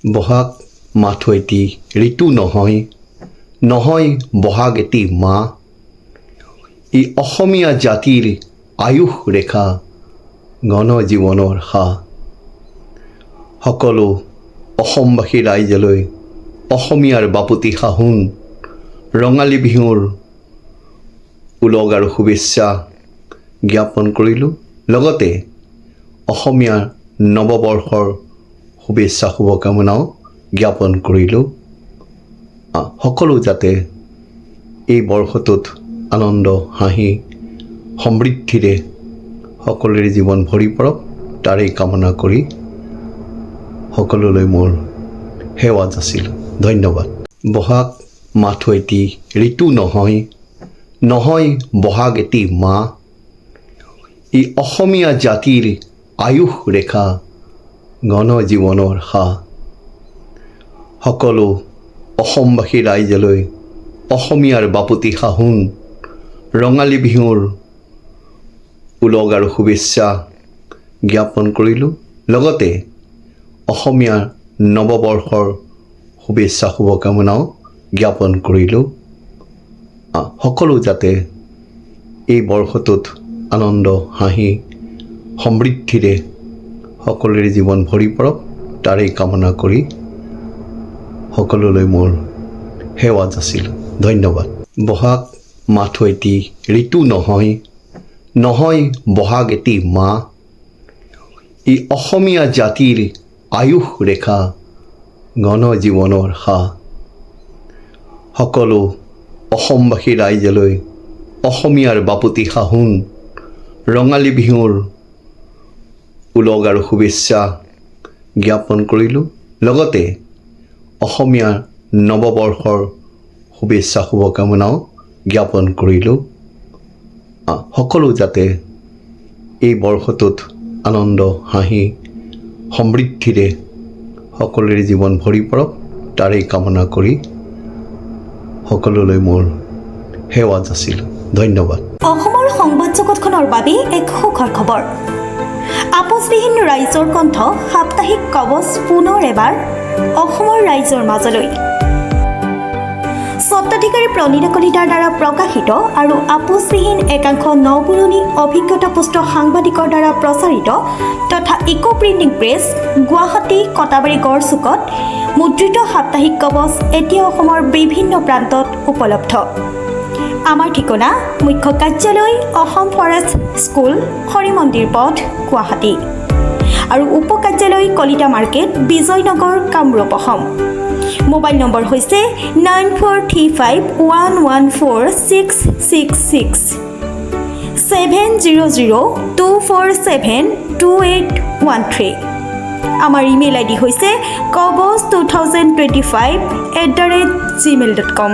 বহাগ মাথো এটি ঋতু নহয়, নহয় বহাগ এটি মাহ। ই অসমীয়া জাতিৰ আয়ুস ৰেখা, গণ জীৱনৰ সা। সকলো অসমবাসী ৰাইজলৈ অসমীয়াৰ বাপতি সাহোন ৰঙালী বিহুৰ উলগ আৰু শুভেচ্ছা জ্ঞাপন কৰিলোঁ। লগতে অসমীয়াৰ নৱবৰ্ষৰ শুভেচ্ছা শুভকামনাও জ্ঞাপন কৰিলোঁ। সকলো যাতে এই বৰ্ষটোত আনন্দ হাঁহি সমৃদ্ধিৰে সকলোৰে জীৱন ভৰি পৰক, তাৰেই কামনা কৰি সকলোলৈ মোৰ সেৱা যাচিলোঁ। ধন্যবাদ। বহাগ মাথো এটি ঋতু নহয়, নহয় বহাগ এটি মাহ। ই অসমীয়া জাতিৰ আয়ুস ৰেখা, গণ জীৱনৰ সা। সকলো অসমবাসী ৰাইজলৈ অসমীয়াৰ বাপতি সাহোন ৰঙালী বিহুৰ উলগ আৰু শুভেচ্ছা জ্ঞাপন কৰিলোঁ। লগতে অসমীয়াৰ নৱবৰ্ষৰ শুভেচ্ছা শুভকামনাও জ্ঞাপন কৰিলোঁ। সকলো যাতে এই বৰ্ষটোত আনন্দ হাঁহি সমৃদ্ধিৰে সকলোৰে জীৱন ভৰি পৰক, তাৰেই কামনা কৰি সকলোলৈ মোৰ সেৱা যাচিলোঁ। ধন্যবাদ। বহাগ মাথো এটি ঋতু নহয়, নহয় বহাগ এটি মাহ। ই অসমীয়া জাতিৰ আয়ুস ৰেখা, গণ জীৱনৰ সা। সকলো অসমবাসী ৰাইজলৈ অসমীয়াৰ বাপতি সাহোন ৰঙালী বিহুৰ উলগ আৰু শুভেচ্ছা জ্ঞাপন কৰিলোঁ। লগতে অসমীয়াৰ নৱবৰ্ষৰ শুভেচ্ছা শুভকামনাও জ্ঞাপন কৰিলোঁ। সকলো যাতে এই বৰ্ষটোত আনন্দ হাঁহি সমৃদ্ধিৰে সকলোৰে জীৱন ভৰি পৰক, তাৰেই কামনা কৰি সকলোলৈ মোৰ সেৱা যাচিলোঁ। ধন্যবাদ। অসমৰ সংবাদ জগতখনৰ বাবে এক সুখৰ খবৰ। আপোচবিহীন ৰাইজৰ কণ্ঠ সাপ্তাহিক কবচ পুনৰ এবাৰ অসমৰ ৰাইজৰ মাজলৈ। স্বত্বাধিকাৰী প্ৰণীতা কলিতাৰ দ্বাৰা প্ৰকাশিত আৰু আপোচবিহীন একাংশ নপুৰণি অভিজ্ঞতাপুষ্ট সাংবাদিকৰ দ্বাৰা প্ৰচাৰিত তথা eco printing press, Guwahati Katabari গড়চুকত মুদ্ৰিত সাপ্তাহিক কবচ এতিয়া অসমৰ বিভিন্ন প্ৰান্তত উপলব্ধ। আমাৰ ঠিকনা মুখ্য কাৰ্যালয় অসম ফৰেষ্ট স্কুল, হৰি মন্দিৰ পথ, গুৱাহাটী আৰু উপ কাৰ্যালয় Kalita market, Bijoynagar, Kamrup, Assam. Mobile number হৈছে 9435114666 7002472813। আমাৰ ইমেইল আইডি হৈছে kobos2025@gmail.com।